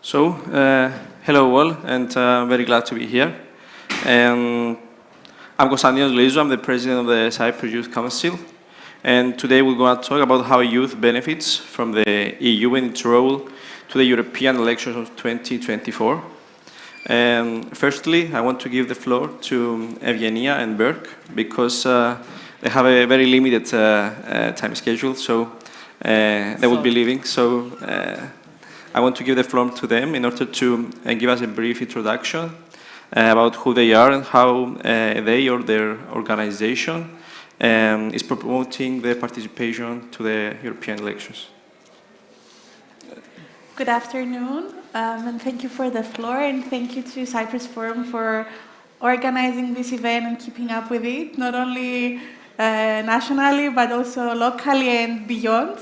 So, hello all, and very glad to be here. I'm Constantinos Loizou, I'm the president of the Cyprus Youth Council, and today we're going to talk about how youth benefits from the EU and its role to the European elections of 2024. Firstly, I want to give the floor to Evgenia and Berk, because they have a very limited time schedule, so they will be leaving. So I want to give the floor to them in order to give us a brief introduction about who they are and how they or their organization is promoting their participation to the European elections. Good afternoon, and thank you for the floor, and thank you to Cyprus Forum for organizing this event and keeping up with it, not only nationally, but also locally and beyond.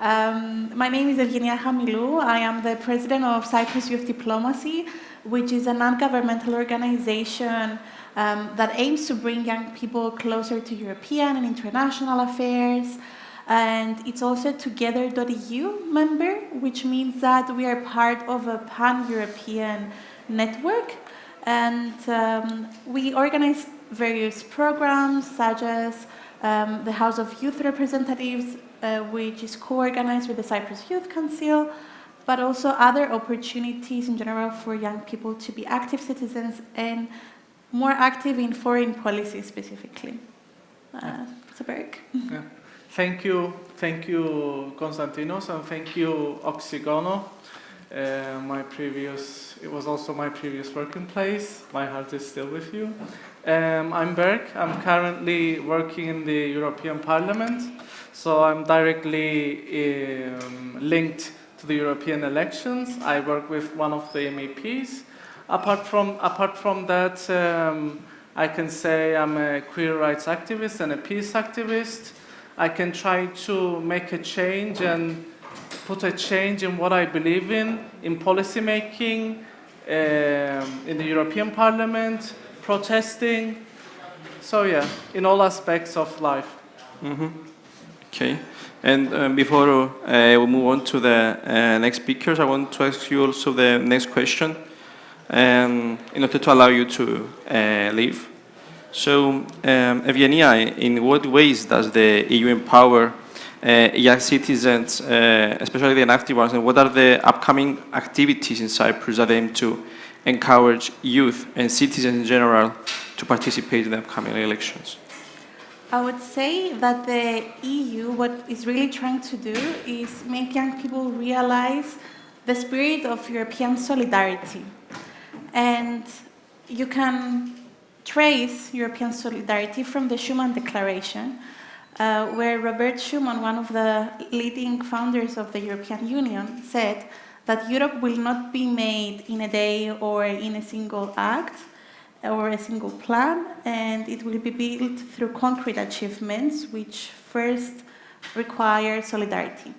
My name is Evgenia Chamilou. I am the president of Cyprus Youth Diplomacy, which is a non-governmental organization that aims to bring young people closer to European and international affairs. And it's also Together.eu member, which means that we are part of a pan-European network. And we organize various programs, such as the House of Youth Representatives, which is co-organized with the Cyprus Youth Council, but also other opportunities in general for young people to be active citizens and more active in foreign policy specifically. So Berk. Yeah. Thank you, Constantinos, and thank you, Oxygono. It was also my previous working place. My heart is still with you. I'm Berk. I'm currently working in the European Parliament, so I'm directly linked to the European elections. I work with one of the MEPs. Apart from that, I can say I'm a queer rights activist and a peace activist. I can try to make a change and put a change in what I believe in policy making, in the European Parliament, protesting. So yeah, in all aspects of life. Mm-hmm. Okay. And before we move on to the next speakers, I want to ask you also the next question in order to allow you to leave. So, Evgenia, in what ways does the EU empower young citizens, especially the inactive ones, and what are the upcoming activities in Cyprus that aim to encourage youth and citizens in general to participate in the upcoming elections? I would say that the EU, what is really trying to do is make young people realize the spirit of European solidarity. And you can trace European solidarity from the Schuman Declaration, where Robert Schuman, one of the leading founders of the European Union, said that Europe will not be made in a day or in a single act or a single plan, and it will be built through concrete achievements, which first require solidarity.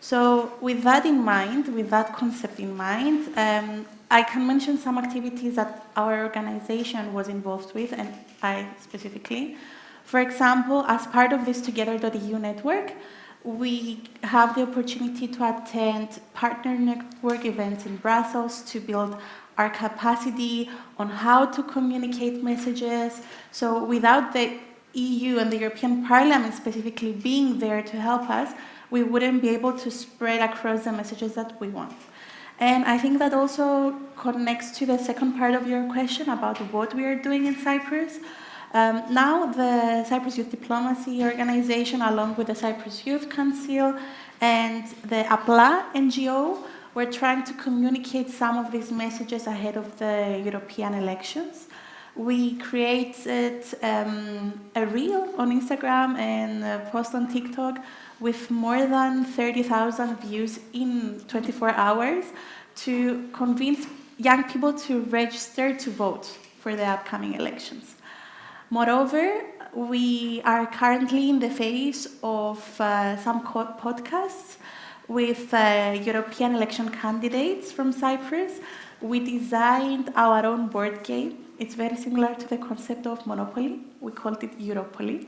So with that in mind, with that concept in mind, I can mention some activities that our organization was involved with, and I specifically. For example, as part of this Together.eu network, we have the opportunity to attend partner network events in Brussels to build our capacity on how to communicate messages. So without the EU and the European Parliament specifically being there to help us, we wouldn't be able to spread across the messages that we want. And I think that also connects to the second part of your question about what we are doing in Cyprus. Now the Cyprus Youth Diplomacy Organization, along with the Cyprus Youth Council and the APLA NGO, we're trying to communicate some of these messages ahead of the European elections. We created a reel on Instagram and a post on TikTok with more than 30,000 views in 24 hours to convince young people to register to vote for the upcoming elections. Moreover, we are currently in the phase of some podcasts with European election candidates from Cyprus. We designed our own board game. It's very similar to the concept of Monopoly. We called it Europoly.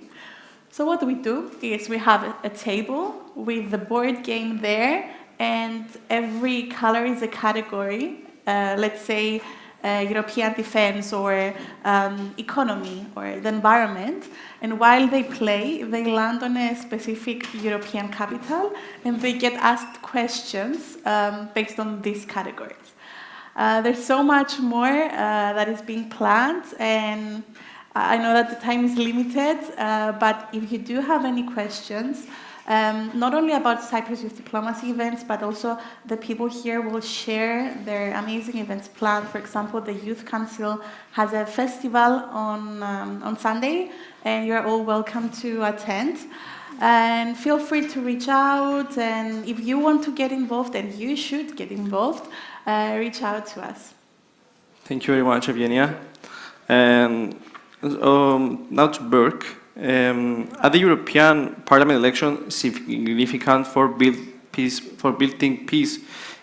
So what we do is we have a table with the board game there and every color is a category. Let's say European defense or economy or the environment. And while they play, they land on a specific European capital and they get asked questions based on these categories. There's so much more that is being planned, and I know that the time is limited, but if you do have any questions, not only about Cyprus Youth Diplomacy events, but also the people here will share their amazing events planned. For example, the Youth Council has a festival on Sunday, and you're all welcome to attend. And feel free to reach out, and if you want to get involved, and you should get involved, reach out to us. Thank you very much, Evgenia. Now to Berk. Are the European Parliament elections significant for building peace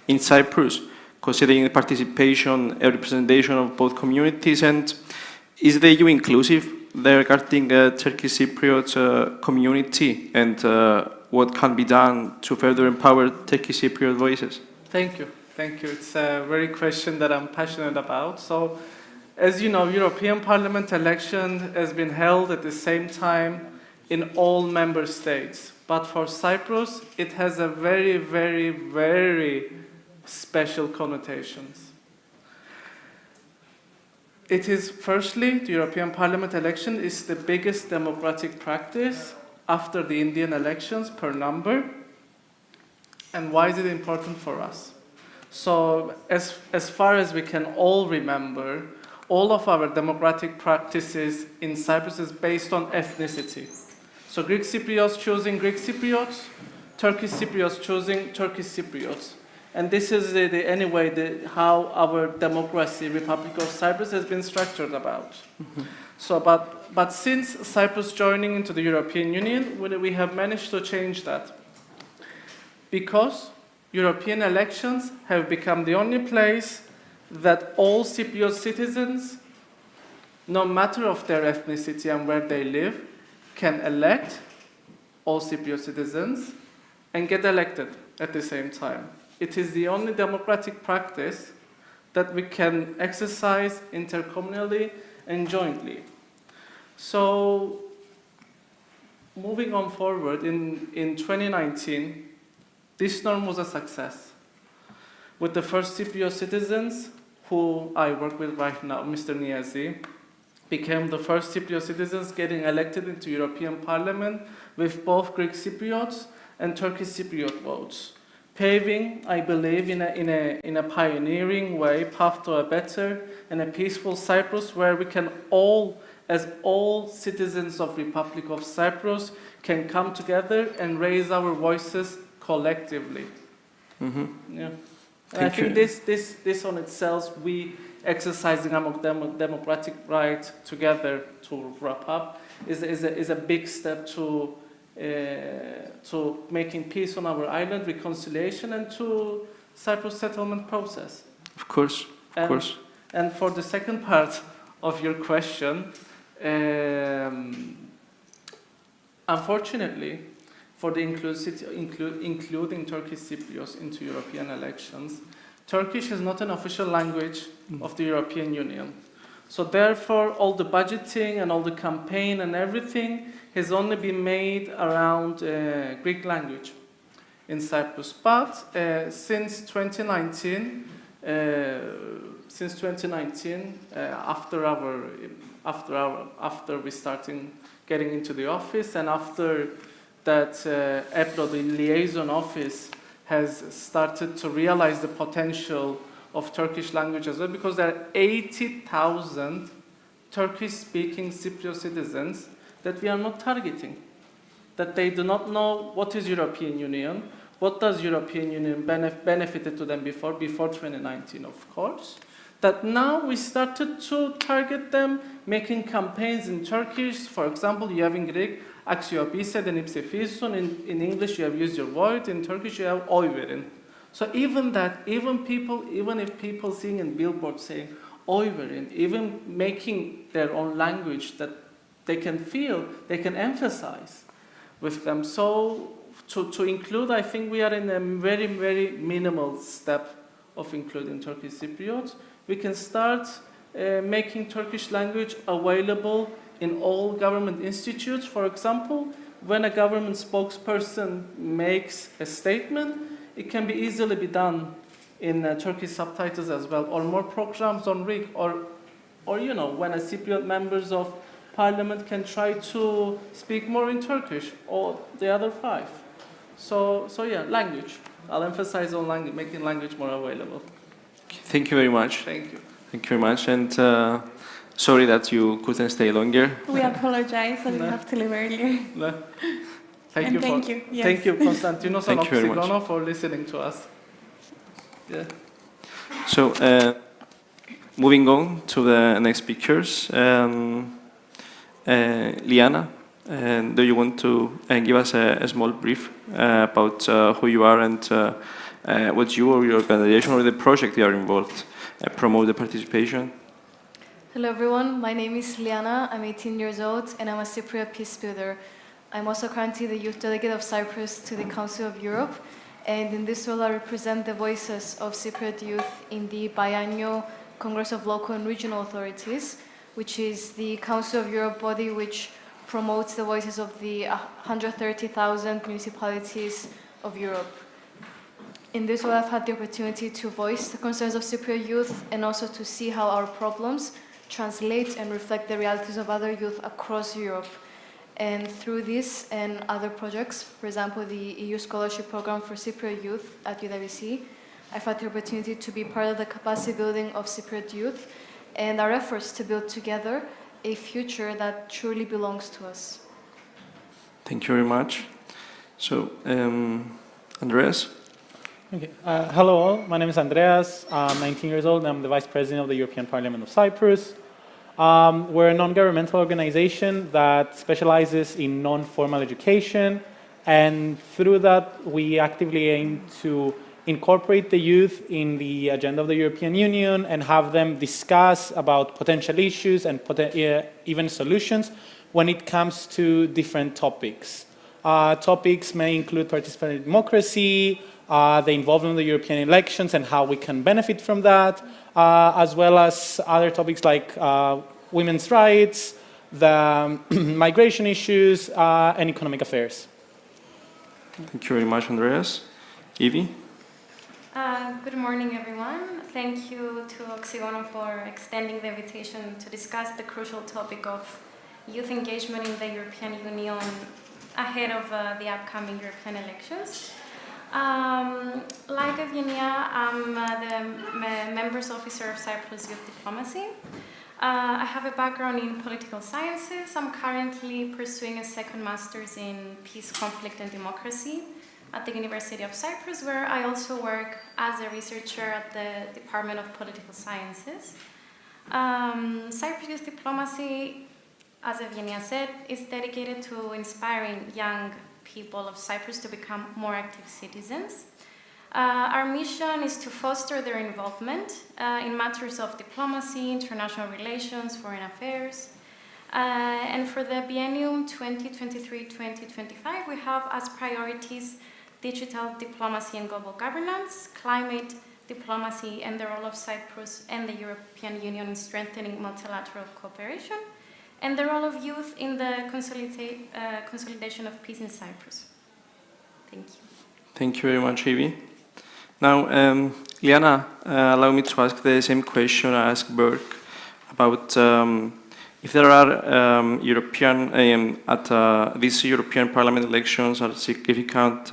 in Cyprus, considering the participation and representation of both communities? And is the EU inclusive regarding the Turkish Cypriot community, and what can be done to further empower Turkish Cypriot voices? Thank you. Thank you. It's a very question that I'm passionate about. So, as you know, European Parliament election has been held at the same time in all member states. But for Cyprus, it has a very, very, very special connotations. It is, firstly, the European Parliament election is the biggest democratic practice after the Indian elections per number. And why is it important for us? So, as far as we can all remember, all of our democratic practices in Cyprus is based on ethnicity. So Greek Cypriots choosing Greek Cypriots, Turkish Cypriots choosing Turkish Cypriots. And this is how our democracy, Republic of Cyprus, has been structured about. Mm-hmm. So, but since Cyprus joining into the European Union, we have managed to change that. Because European elections have become the only place that all Cypriot citizens, no matter of their ethnicity and where they live, can elect all Cypriot citizens and get elected at the same time. It is the only democratic practice that we can exercise intercommunally and jointly. So, moving on forward, in 2019, this norm was a success. With the first Cypriot citizens, who I work with right now, Mr. Niyazi, became the first Cypriot citizens getting elected into European Parliament with both Greek Cypriots and Turkish Cypriot votes, paving, I believe, in a pioneering way, path to a better and a peaceful Cyprus, where we can all, as all citizens of Republic of Cyprus, can come together and raise our voices collectively. Mm-hmm. Yeah. And I think this on itself, we exercising our democratic right together to wrap up, is a big step to making peace on our island, reconciliation, and to Cyprus settlement process. Of course, of course. And for the second part of your question, unfortunately, for the including Turkish Cypriots into European elections, Turkish is not an official language of the European Union. So therefore, all the budgeting and all the campaign and everything has only been made around Greek language in Cyprus. But since 2019, after we starting getting into the office, and after that EPRO, the liaison office, has started to realize the potential of Turkish language as well, because there are 80,000 Turkish-speaking Cypriot citizens that we are not targeting, that they do not know what is European Union, what does European Union benefited to them before 2019, of course, that now we started to target them, making campaigns in Turkish. For example, you have in Greek, Αξιοποίησε den ψηφίσουν, in English you have used your word, in Turkish you have oy verin. So even if people seeing in billboards saying oy verin, even making their own language that they can feel, they can emphasize with them. So to include, I think we are in a very, very minimal step of including Turkish Cypriots. We can start making Turkish language available in all government institutes. For example, when a government spokesperson makes a statement, it can be easily be done in Turkish subtitles as well, or more programs on RIG, or you know, when a Cypriot members of Parliament can try to speak more in Turkish, or the other 5. So yeah, language. I'll emphasize on language, making language more available. Thank you very much. Thank you. Thank you very much, and sorry that you couldn't stay longer. We apologize that we have to leave earlier. No. Thank And you. thank you, yes. Thank you, Constantinos and Thank you very much. Oxygono, for listening to us. Yeah. So, moving on to the next speakers, Liana, do you want to give us a small brief about who you are and what you or your organization or the project you are involved promote the participation? Hello everyone, my name is Liana, I'm 18 years old and I'm a Cypriot peace builder. I'm also currently the youth delegate of Cyprus to the Council of Europe, and in this role I represent the voices of Cypriot youth in the biannual Congress of Local and Regional Authorities, which is the Council of Europe body which promotes the voices of the 130,000 municipalities of Europe. In this role I've had the opportunity to voice the concerns of Cypriot youth and also to see how our problems translate and reflect the realities of other youth across Europe. And through this and other projects, for example, the EU Scholarship Program for Cypriot Youth at UWC, I've had the opportunity to be part of the capacity building of Cypriot youth and our efforts to build together a future that truly belongs to us. Thank you very much. So, Andreas? Okay. Hello all, my name is Andreas, I'm 19 years old and I'm the Vice President of the European Parliament of Cyprus. We're a non-governmental organization that specializes in non-formal education, and through that we actively aim to incorporate the youth in the agenda of the European Union and have them discuss about potential issues and even solutions when it comes to different topics. Topics may include participatory democracy, the involvement in the European elections and how we can benefit from that, as well as other topics like women's rights, the migration issues, and economic affairs. Thank you very much, Andreas. Evie? Good morning, everyone. Thank you to Oxygono for extending the invitation to discuss the crucial topic of youth engagement in the European Union ahead of the upcoming European elections. Like Evgenia, I'm the Members Officer of Cyprus Youth Diplomacy. I have a background in political sciences. I'm currently pursuing a second master's in peace, conflict and democracy at the University of Cyprus, where I also work as a researcher at the Department of Political Sciences. Cyprus Youth Diplomacy, as Evgenia said, is dedicated to inspiring young people of Cyprus to become more active citizens. Our mission is to foster their involvement in matters of diplomacy, international relations, foreign affairs. And for the biennium 2023-2025, we have as priorities digital diplomacy and global governance, climate diplomacy and the role of Cyprus and the European Union in strengthening multilateral cooperation, and the role of youth in the consolidation of peace in Cyprus. Thank you. Thank you very much, Evie. Now, Liana, allow me to ask the same question I asked Berk about if there are these European Parliament elections are significant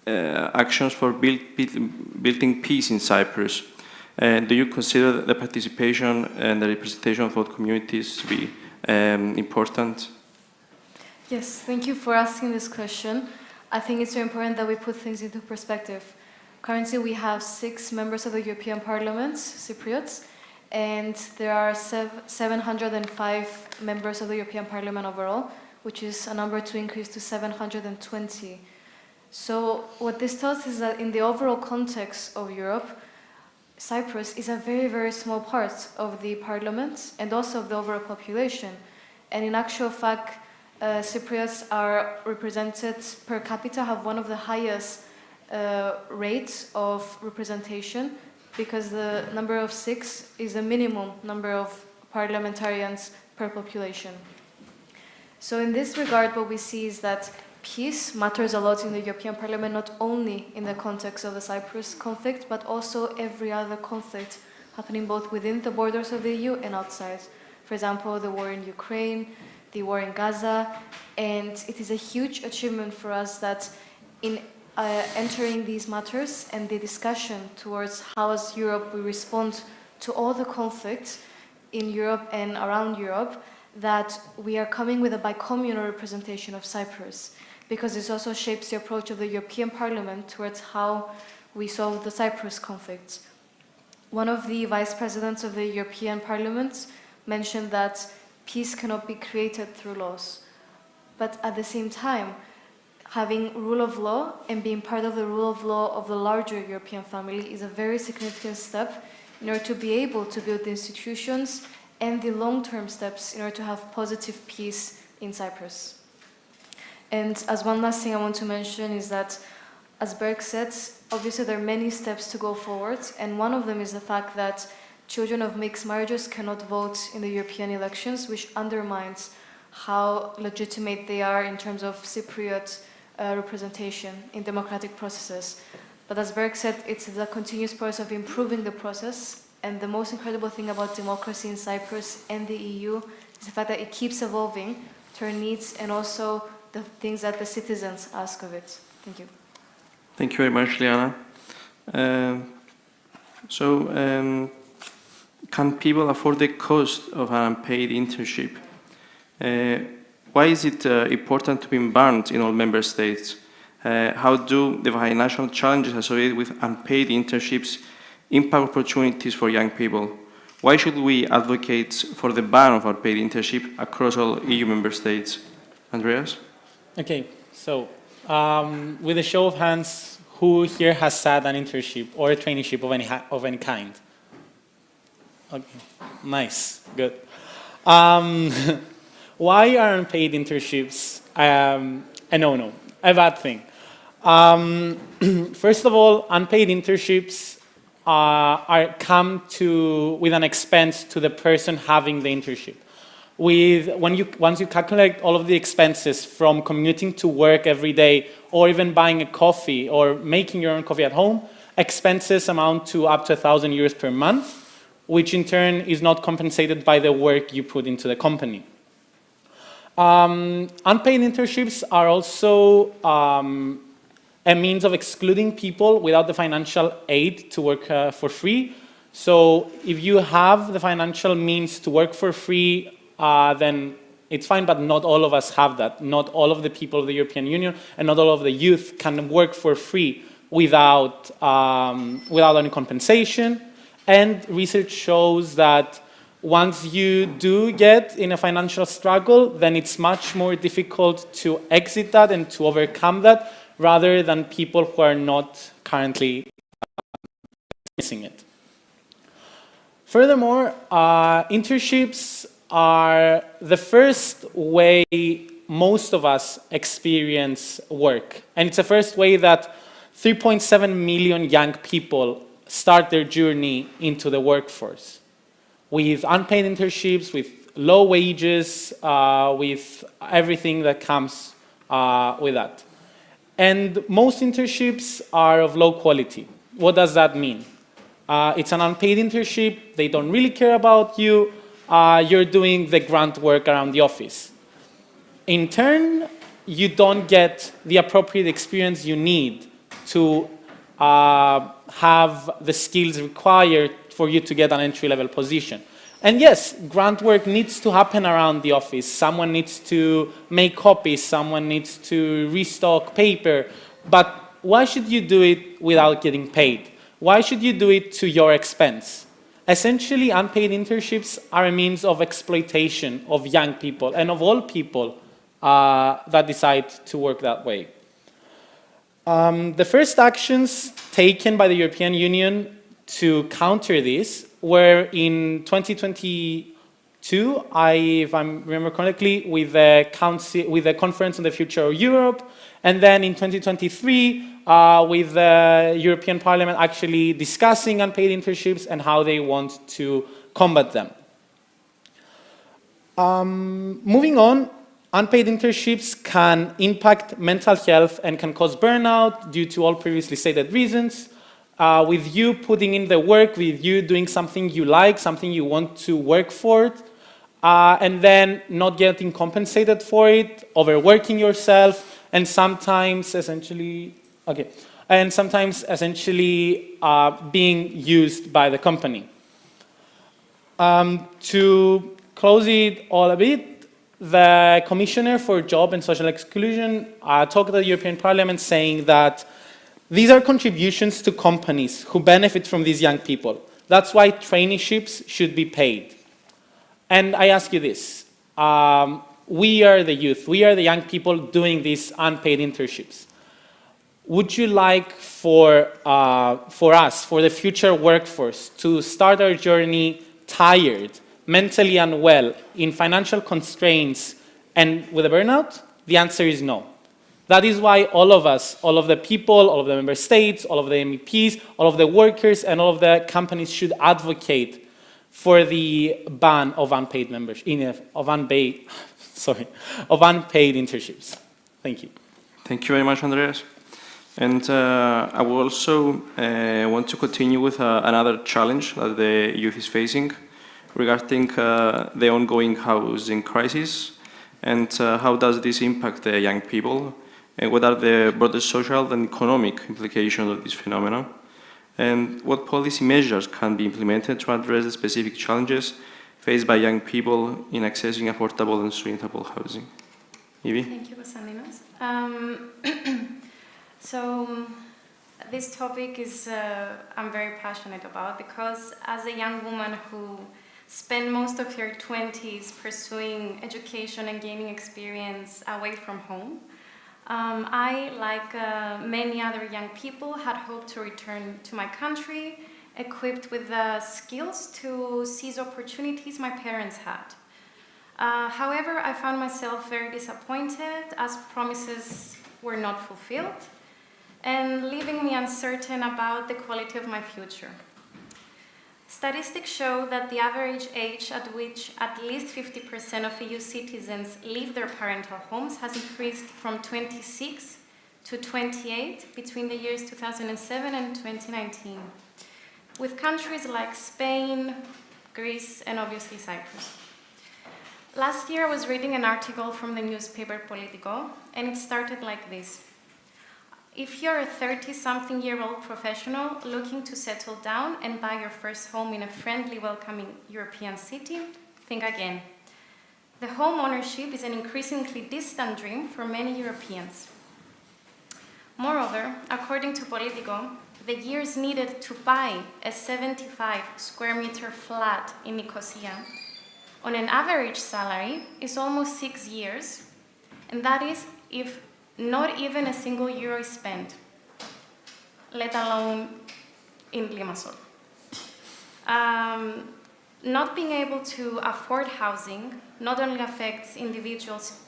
actions for building peace in Cyprus. Do you consider the participation and the representation of both communities to be important? Yes, thank you for asking this question. I think it's very important that we put things into perspective. Currently, we have 6 members of the European Parliament, Cypriots, and there are 705 members of the European Parliament overall, which is a number to increase to 720. So what this tells us is that in the overall context of Europe, Cyprus is a very, very small part of the parliament and also of the overall population. And in actual fact, Cypriots are represented per capita, have one of the highest rates of representation, because the number of 6 is the minimum number of parliamentarians per population. So in this regard, what we see is that peace matters a lot in the European Parliament, not only in the context of the Cyprus conflict, but also every other conflict happening both within the borders of the EU and outside. For example, the war in Ukraine, the war in Gaza, and it is a huge achievement for us that in entering these matters and the discussion towards how as Europe we respond to all the conflicts in Europe and around Europe, that we are coming with a bicommunal representation of Cyprus, because this also shapes the approach of the European Parliament towards how we solve the Cyprus conflict. One of the vice presidents of the European Parliament mentioned that peace cannot be created through laws. But at the same time, having rule of law and being part of the rule of law of the larger European family is a very significant step in order to be able to build the institutions and the long-term steps in order to have positive peace in Cyprus. And as one last thing I want to mention is that, as Berk said, obviously there are many steps to go forward, and one of them is the fact that children of mixed marriages cannot vote in the European elections, which undermines how legitimate they are in terms of Cypriot representation in democratic processes. But as Berk said, it's a continuous process of improving the process, and the most incredible thing about democracy in Cyprus and the EU is the fact that it keeps evolving to our needs and also the things that the citizens ask of it. Thank you. Thank you very much, Liana. Can people afford the cost of an unpaid internship? Why is it important to be banned in all member states? How do the financial challenges associated with unpaid internships impact opportunities for young people? Why should we advocate for the ban of unpaid internship across all EU member states? Andreas? Okay, so with a show of hands, who here has had an internship or a traineeship of any kind? Okay, nice, good. Why are unpaid internships a no-no, a bad thing? First of all, unpaid internships come with an expense to the person having the internship. Once you calculate all of the expenses from commuting to work every day, or even buying a coffee or making your own coffee at home, expenses amount to up to €1,000 per month, which in turn is not compensated by the work you put into the company. Unpaid internships are also a means of excluding people without the financial aid to work for free. So if you have the financial means to work for free, then it's fine, but not all of us have that. Not all of the people of the European Union and not all of the youth can work for free without any compensation. And research shows that once you do get in a financial struggle, then it's much more difficult to exit that and to overcome that, rather than people who are not currently missing it. Furthermore, internships are the first way most of us experience work. And it's the first way that 3.7 million young people start their journey into the workforce. With unpaid internships, with low wages, with everything that comes with that. And most internships are of low quality. What does that mean? It's an unpaid internship, they don't really care about you, you're doing the grunt work around the office. In turn, you don't get the appropriate experience you need to have the skills required for you to get an entry-level position. And yes, grunt work needs to happen around the office. Someone needs to make copies, someone needs to restock paper, but why should you do it without getting paid? Why should you do it to your expense? Essentially, unpaid internships are a means of exploitation of young people and of all people that decide to work that way. The first actions taken by the European Union to counter this were in 2020, if I remember correctly, with the Conference on the Future of Europe, and then in 2023, with the European Parliament actually discussing unpaid internships and how they want to combat them. Moving on, unpaid internships can impact mental health and can cause burnout due to all previously stated reasons. With you putting in the work, with you doing something you like, something you want to work for, and then not getting compensated for it, overworking yourself, and sometimes essentially, being used by the company. To close it all a bit, the Commissioner for Job and Social Exclusion talked at the European Parliament saying that these are contributions to companies who benefit from these young people. That's why traineeships should be paid. And I ask you this, we are the youth, we are the young people doing these unpaid internships. Would you like for us, for the future workforce, to start our journey tired, mentally unwell, in financial constraints, and with a burnout? The answer is no. That is why all of us, all of the people, all of the member states, all of the MEPs, all of the workers, and all of the companies should advocate for the ban of unpaid internships. Thank you. Thank you very much, Andreas. And I will also want to continue with another challenge that the youth is facing regarding the ongoing housing crisis, and how does this impact the young people, and what are the broader social and economic implications of this phenomenon, and what policy measures can be implemented to address the specific challenges faced by young people in accessing affordable and sustainable housing. Evie? Thank you, Constantinos. So this topic is I'm very passionate about, because as a young woman who spent most of her 20s pursuing education and gaining experience away from home, I, like many other young people, had hoped to return to my country equipped with the skills to seize opportunities my parents had. However, I found myself very disappointed as promises were not fulfilled, and leaving me uncertain about the quality of my future. Statistics show that the average age at which at least 50% of EU citizens leave their parental homes has increased from 26 to 28 between the years 2007 and 2019, with countries like Spain, Greece, and obviously Cyprus. Last year I was reading an article from the newspaper Politico, and it started like this. If you're a 30-something-year-old professional looking to settle down and buy your first home in a friendly, welcoming European city, think again. The home ownership is an increasingly distant dream for many Europeans. Moreover, according to Politico, the years needed to buy a 75 square meter flat in Nicosia on an average salary is almost 6 years, and that is if not even a single euro is spent, let alone in Limassol. Not being able to afford housing not only affects individuals'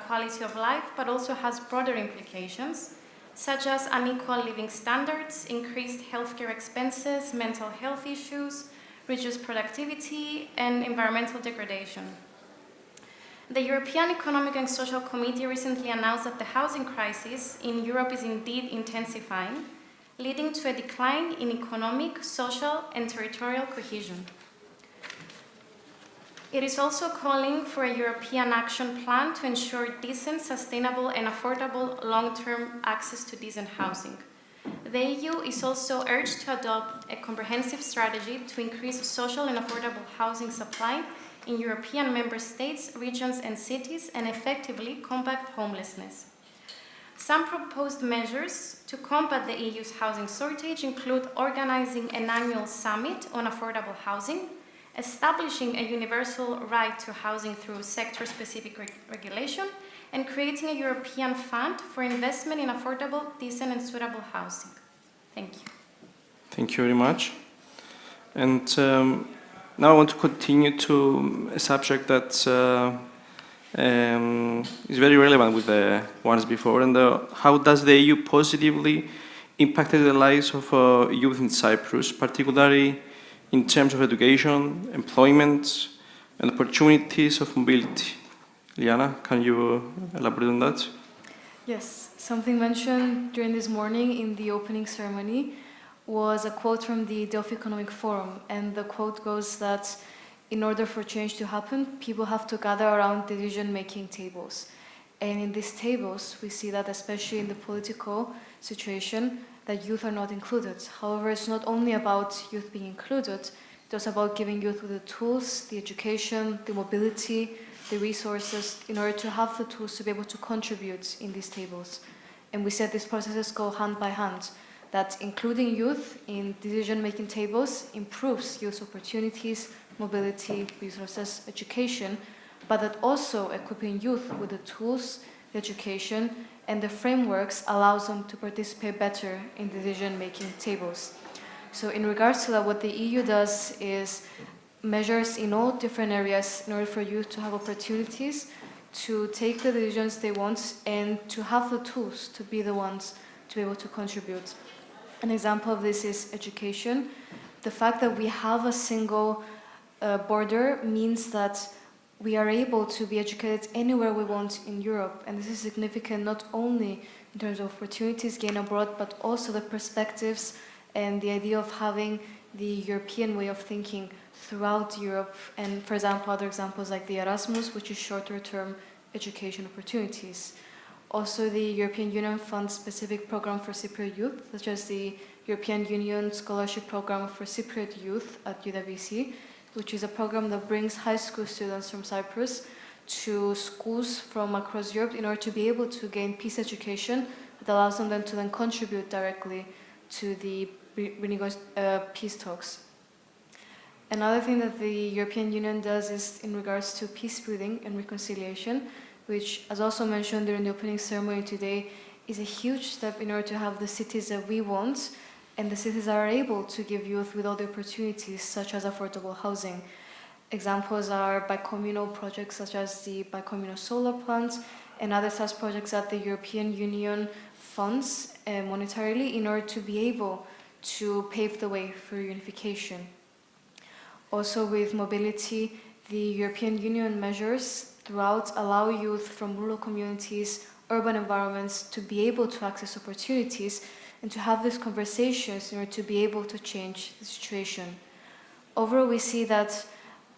quality of life, but also has broader implications, such as unequal living standards, increased healthcare expenses, mental health issues, reduced productivity, and environmental degradation. The European Economic and Social Committee recently announced that the housing crisis in Europe is indeed intensifying, leading to a decline in economic, social, and territorial cohesion. It is also calling for a European action plan to ensure decent, sustainable, and affordable long-term access to decent housing. The EU is also urged to adopt a comprehensive strategy to increase social and affordable housing supply in European member states, regions, and cities, and effectively combat homelessness. Some proposed measures to combat the EU's housing shortage include organizing an annual summit on affordable housing, establishing a universal right to housing through sector-specific regulation, and creating a European fund for investment in affordable, decent, and suitable housing. Thank you. Thank you very much. And now I want to continue to a subject that is very relevant with the ones before, and how does the EU positively impacted the lives of youth in Cyprus, particularly in terms of education, employment, and opportunities of mobility. Liana, can you elaborate on that? Yes, something mentioned during this morning in the opening ceremony was a quote from the Delphi Economic Forum, and the quote goes that in order for change to happen, people have to gather around decision-making tables. And in these tables, we see that especially in the political situation, that youth are not included. However, it's not only about youth being included, it's also about giving youth the tools, the education, the mobility, the resources, in order to have the tools to be able to contribute in these tables. And we said these processes go hand by hand, that including youth in decision-making tables improves youth opportunities, mobility, resources, education, but that also equipping youth with the tools, the education, and the frameworks allows them to participate better in decision-making tables. So in regards to that, what the EU does is measures in all different areas in order for youth to have opportunities to take the decisions they want and to have the tools to be the ones to be able to contribute. An example of this is education. The fact that we have a single border means that we are able to be educated anywhere we want in Europe, and this is significant not only in terms of opportunities gained abroad, but also the perspectives and the idea of having the European way of thinking throughout Europe. And for example, other examples like the Erasmus, which is shorter-term education opportunities. Also, the European Union funds specific programs for Cypriot youth, such as the European Union Scholarship Program for Cypriot youth at UWC, which is a program that brings high school students from Cyprus to schools from across Europe in order to be able to gain peace education that allows them then to then contribute directly to the peace talks. Another thing that the European Union does is in regards to peace building and reconciliation, which, as also mentioned during the opening ceremony today, is a huge step in order to have the cities that we want, and the cities are able to give youth with all the opportunities, such as affordable housing. Examples are bicommunal projects such as the bicommunal solar plants and other such projects that the European Union funds monetarily in order to be able to pave the way for unification. Also with mobility, the European Union measures throughout allow youth from rural communities, urban environments to be able to access opportunities and to have these conversations in order to be able to change the situation. Overall, we see that,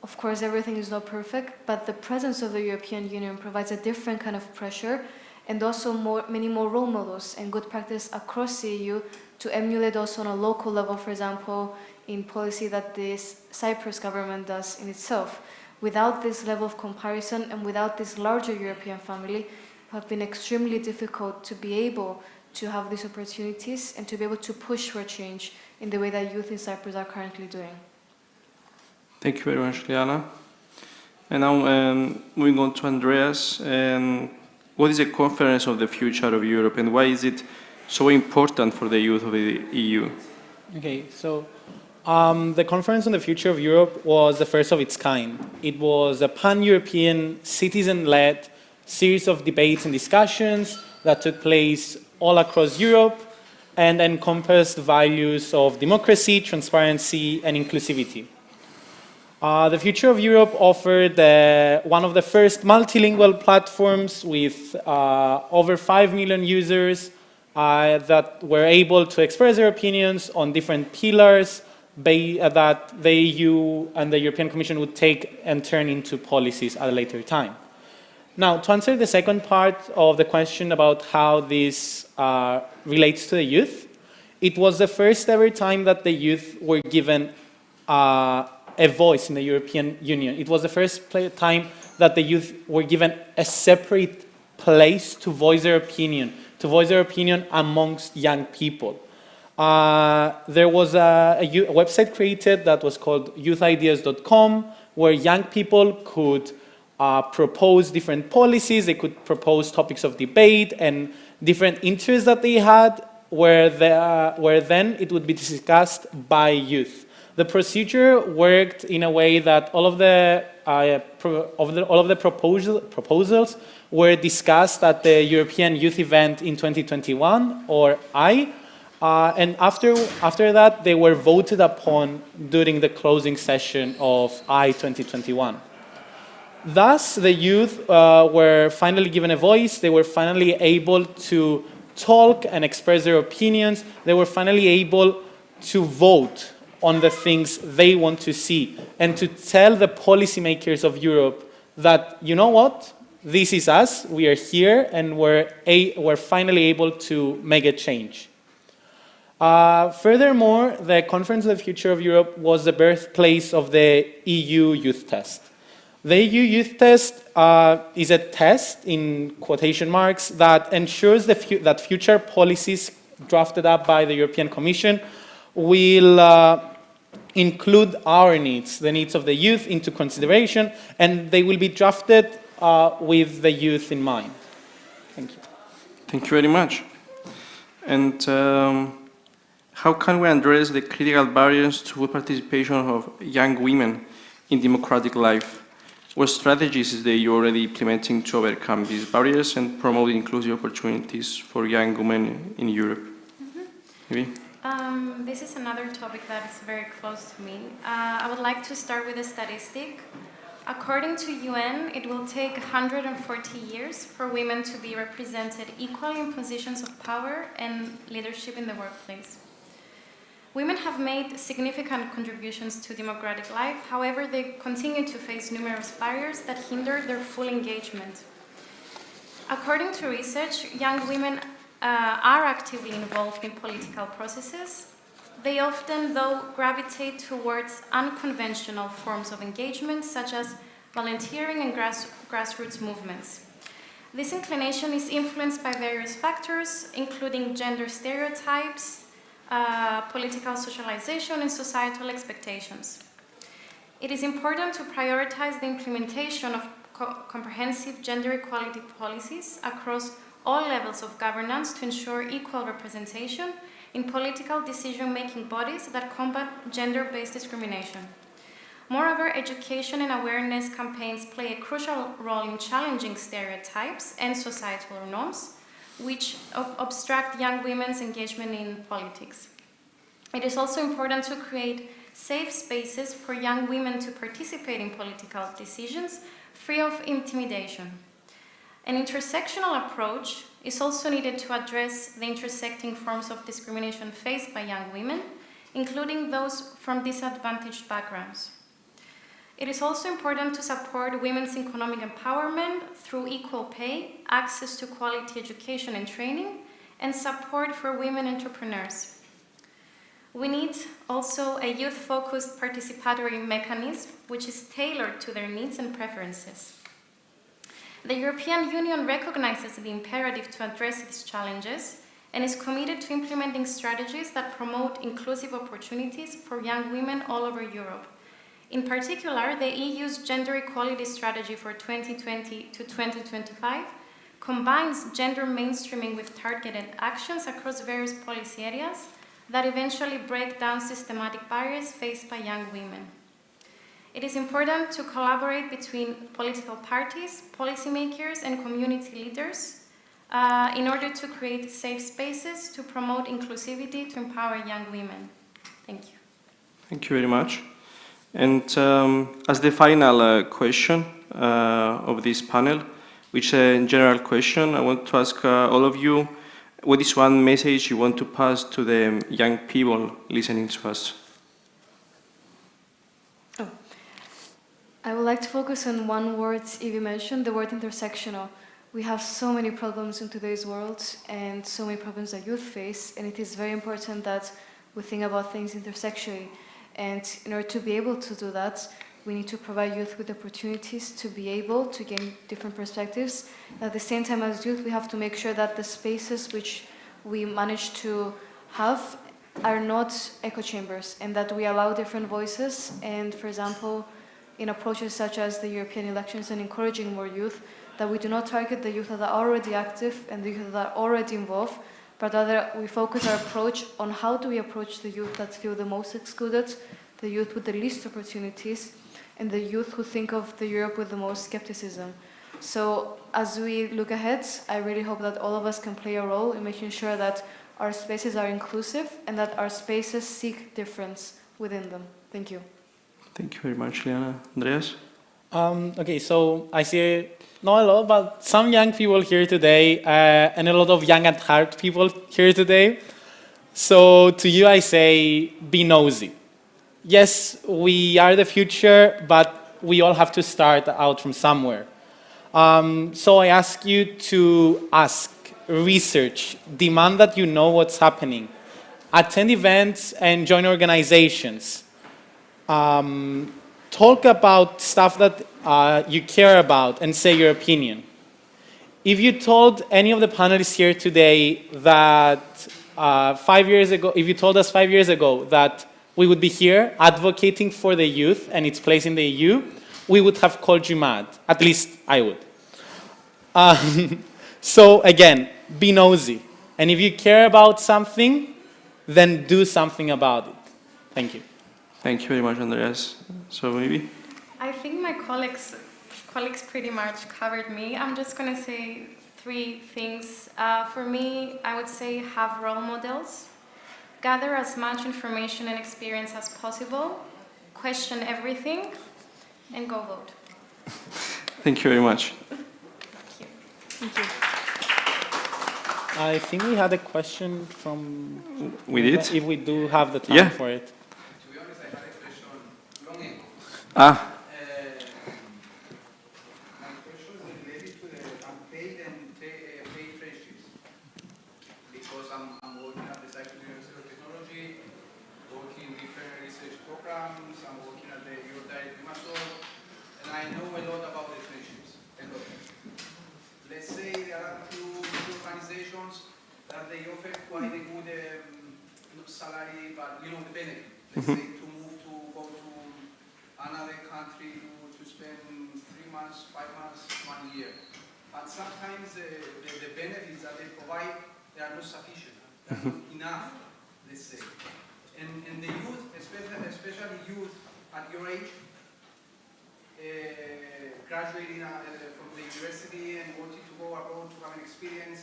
of course, everything is not perfect, but the presence of the European Union provides a different kind of pressure and also many more role models and good practice across the EU to emulate also on a local level, for example, in policy that this Cyprus government does in itself. Without this level of comparison and without this larger European family, it have been extremely difficult to be able to have these opportunities and to be able to push for change in the way that youth in Cyprus are currently doing. Thank you very much, Liana. And now moving on to Andreas. What is the Conference of the Future of Europe and why is it so important for the youth of the EU? Okay, so the Conference on the Future of Europe was the first of its kind. It was a pan-European, citizen-led series of debates and discussions that took place all across Europe and encompassed values of democracy, transparency, and inclusivity. The Future of Europe offered one of the first multilingual platforms with over 5 million users that were able to express their opinions on different pillars that the EU and the European Commission would take and turn into policies at a later time. Now, to answer the second part of the question about how this relates to the youth, it was the first ever time that the youth were given a voice in the European Union. It was the first time that the youth were given a separate place to voice their opinion amongst young people. There was a website created that was called youthideas.com, where young people could propose different policies, they could propose topics of debate and different interests that they had, where then it would be discussed by youth. The procedure worked in a way that all of the proposals were discussed at the European Youth Event in 2021, or and after that they were voted upon during the closing session of 2021. Thus, the youth were finally given a voice. They were finally able to talk and express their opinions. They were finally able to vote on the things they want to see and to tell the policymakers of Europe that, you know what, this is us, we are here, and we're finally able to make a change. Furthermore, the Conference on the Future of Europe was the birthplace of the EU Youth Test. The EU Youth Test is a test, in quotation marks, that ensures that future policies drafted up by the European Commission will include our needs, the needs of the youth, into consideration, and they will be drafted with the youth in mind. Thank you. Thank you very much. And how can we address the critical barriers to full participation of young women in democratic life? What strategies is the EU already implementing to overcome these barriers and promote inclusive opportunities for young women in Europe? Evie? This is another topic that is very close to me. I would like to start with a statistic. According to UN, it will take 140 years for women to be represented equally in positions of power and leadership in the workplace. Women have made significant contributions to democratic life. However, they continue to face numerous barriers that hinder their full engagement. According to research, young women are actively involved in political processes. They often, though, gravitate towards unconventional forms of engagement, such as volunteering and grassroots movements. This inclination is influenced by various factors, including gender stereotypes, political socialization, and societal expectations. It is important to prioritize the implementation of comprehensive gender equality policies across all levels of governance to ensure equal representation in political decision-making bodies that combat gender-based discrimination. Moreover, education and awareness campaigns play a crucial role in challenging stereotypes and societal norms, which obstruct young women's engagement in politics. It is also important to create safe spaces for young women to participate in political decisions free of intimidation. An intersectional approach is also needed to address the intersecting forms of discrimination faced by young women, including those from disadvantaged backgrounds. It is also important to support women's economic empowerment through equal pay, access to quality education and training, and support for women entrepreneurs. We need also a youth-focused participatory mechanism which is tailored to their needs and preferences. The European Union recognizes the imperative to address these challenges and is committed to implementing strategies that promote inclusive opportunities for young women all over Europe. In particular, the EU's gender equality strategy for 2020 to 2025 combines gender mainstreaming with targeted actions across various policy areas that eventually break down systematic barriers faced by young women. It is important to collaborate between political parties, policymakers, and community leaders in order to create safe spaces to promote inclusivity to empower young women. Thank you. Thank you very much. And as the final question of this panel, which is a general question, I want to ask all of you, what is one message you want to pass to the young people listening to us? I would like to focus on one word Evie mentioned, the word intersectional. We have so many problems in today's world and so many problems that youth face, and it is very important that we think about things intersectionally. And in order to be able to do that, we need to provide youth with opportunities to be able to gain different perspectives. At the same time, as youth, we have to make sure that the spaces which we manage to have are not echo chambers and that we allow different voices. And for example, in approaches such as the European elections and encouraging more youth, that we do not target the youth that are already active and the youth that are already involved, but rather we focus our approach on how do we approach the youth that feel the most excluded, the youth with the least opportunities, and the youth who think of the Europe with the most skepticism. So as we look ahead, I really hope that all of us can play a role in making sure that our spaces are inclusive and that our spaces seek difference within them. Thank you. Thank you very much, Liana. Andreas? Okay, so I see not a lot, but some young people here today, and a lot of young at heart people here today. So to you I say, be nosy. Yes, we are the future, but we all have to start out from somewhere. So I ask you to ask, research, demand that you know what's happening, attend events and join organizations. Talk about stuff that you care about and say your opinion. If you told any of the panelists here today that 5 years ago, if you told us 5 years ago that we would be here advocating for the youth and its place in the EU, we would have called you mad. At least I would. So again, be nosy. And if you care about something, then do something about it. Thank you. Thank you very much, Andreas. So Evie? I think my colleagues pretty much covered me. I'm just going to say 3 things. For me, I would say have role models. Gather as much information and experience as possible. Question everything. And go vote. Thank you very much. Thank you. Thank you. I think we had a question from... We did? If we do have the time for it. To be honest, I had a question long ago. Ah, My question is related to the unpaid and paid friendships. Because I'm working at the Cyprus University of Technology, working in different research programs, I'm working at the Ioannides, and I know a lot about the friendships. A lot. Let's say there are two organizations that they offer quite a good not salary, but the benefit. Let's say to move to go to another country to spend 3 months, 5 months, 1 year. But sometimes the benefits that they provide, they are not sufficient. They are not enough, let's say. And the youth, especially youth at your age, graduating from the university and wanting to go abroad to have an experience,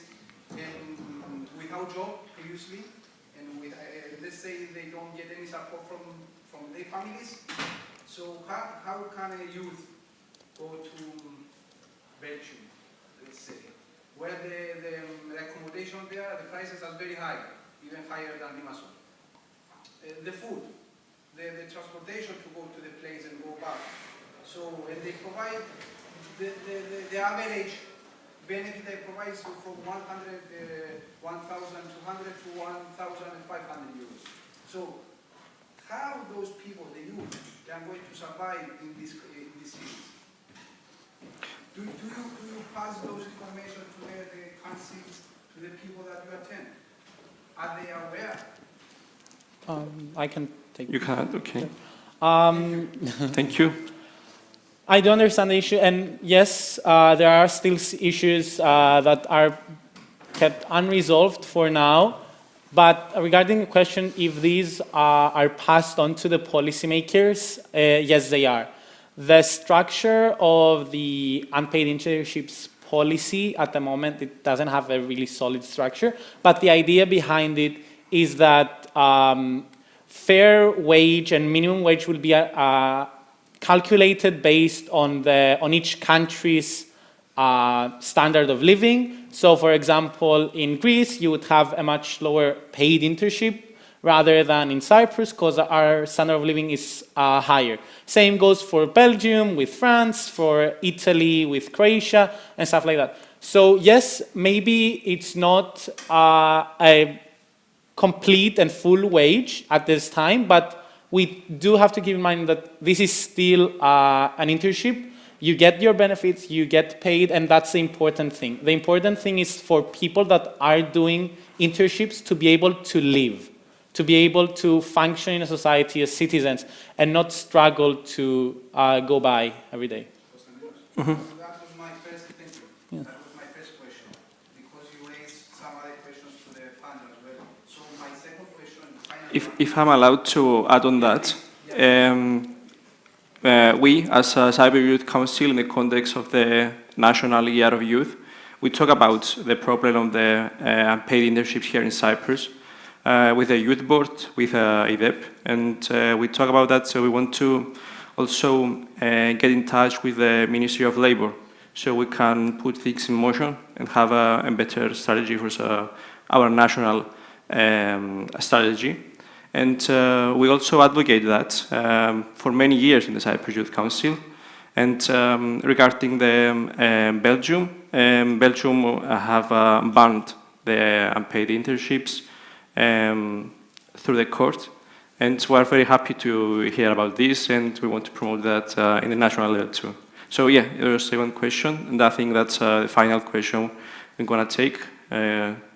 and without job previously, and with let's say they don't get any support from their families. So how can a youth go to Belgium, let's say, where the accommodation there, the prices are very high, even higher than Limassol. The food, the transportation to go to the place and go back. So when they provide the average benefit they provide from 1,200 to 1,500 euros. So how those people, the youth, they are going to survive in these cities? Do you pass those information to the councils, to the people that you attend? Are they aware? I can take you can't, okay. it. Thank you. I do understand the issue, and yes, there are still issues that are kept unresolved for now. But regarding the question if these are passed on to the policymakers, yes, they are. The structure of the unpaid internships policy at the moment, it doesn't have a really solid structure, but the idea behind it is that fair wage and minimum wage will be calculated based on each country's standard of living. So, for example, in Greece, you would have a much lower paid internship rather than in Cyprus, because our standard of living is higher. Same goes for Belgium with France, for Italy with Croatia, and stuff like that. So, yes, maybe it's not a complete and full wage at this time, but we do have to keep in mind that this is still an internship. You get your benefits, you get paid, and that's the important thing. The important thing is for people that are doing internships to be able to live, to be able to function in a society as citizens, and not struggle to go by every day. Mm-hmm. That was my first, thank you. Yeah. That was my first question, because you raised some other questions to the panel as well. So my second question, if I'm allowed to add on that. Yeah. we, as a Cyber Youth Council, in the context of the National Year of Youth, we talk about the problem of the unpaid internships here in Cyprus with the Youth Board, with IDEP, and we talk about that, so we want to also get in touch with the Ministry of Labour, so we can put things in motion and have a better strategy for our national strategy. And we also advocate that for many years in the Cyprus Youth Council. And regarding the Belgium, Belgium have banned the unpaid internships through the court. And we are very happy to hear about this, and we want to promote that in the national level too. So yeah, there's a second question, and I think that's the final question we're going to take.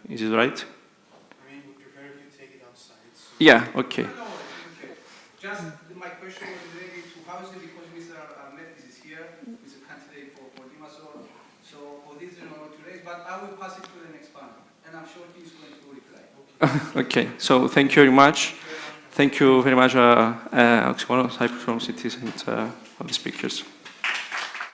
Is it right? I mean, we prefer if you take it outside. So Yeah, okay. No, okay. Just my question was related to how is it, because Mr. Ioannides is here, he's a candidate for Liana. So for this, today's, but I will pass it to the next panel, and I'm sure he's going to reply. Okay, so thank you very much. Thank you very much, Cyprus Forum Cities, and all the speakers.